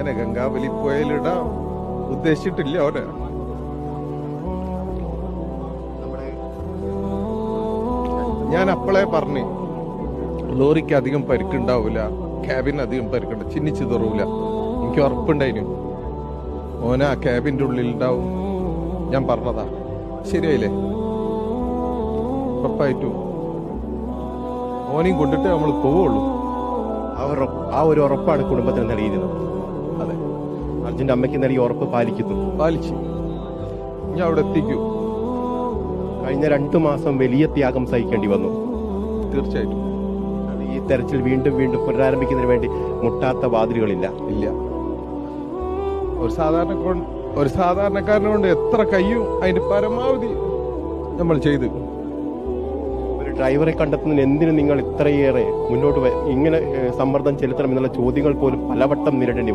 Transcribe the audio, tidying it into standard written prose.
അങ്ങനെ ഗംഗാവലി പുഴയിലിടാൻ ഉദ്ദേശിച്ചിട്ടില്ല അവര്. ഞാൻ അപ്പോളെ പറഞ്ഞു ലോറിക്ക് അധികം പരിക്കുണ്ടാവൂല, ക്യാബിന് അധികം പരിക്കുണ്ട്, ചിന്നിച്ചു തറൂല. എനിക്ക് ഉറപ്പുണ്ടായിരുന്നു ഓന ആ ക്യാബിന്റെ ഉള്ളിൽ ഉണ്ടാവും. ഞാൻ പറഞ്ഞതാ, ശരിയായില്ലേ? ഉറപ്പായിട്ടും ഓനെയും കൊണ്ടിട്ട് നമ്മൾ പോവുള്ളൂ. ആ ഒരു ഉറപ്പാണ് കുടുംബത്തിന് നൽകിയിരുന്നത്. അതെ, അർജുന്റെ അമ്മയ്ക്ക് നൽകിയ ഉറപ്പ് പാലിച്ചു. ഞാൻ അവിടെ എത്തിക്കൂ. കഴിഞ്ഞ 2 മാസം വലിയ ത്യാഗം സഹിക്കേണ്ടി വന്നു. തീർച്ചയായിട്ടും ഈ തെരച്ചിൽ വീണ്ടും പുനരാരംഭിക്കുന്നതിന് വേണ്ടി മുട്ടാത്ത വാതിലുകളില്ല. ഇല്ല. ഒരു സാധാരണക്കാരനെ കൊണ്ട് എത്ര കഴിയും അതിന്റെ പരമാവധി നമ്മൾ ചെയ്തു. ഒരു ഡ്രൈവറെ കണ്ടെത്തുന്നതിന് എന്തിനു നിങ്ങൾ ഇത്രയേറെ മുന്നോട്ട് ഇങ്ങനെ സമ്മർദ്ദം ചെലുത്തണം എന്നുള്ള ചോദ്യങ്ങൾ പോലും പലവട്ടം നേരിടേണ്ടി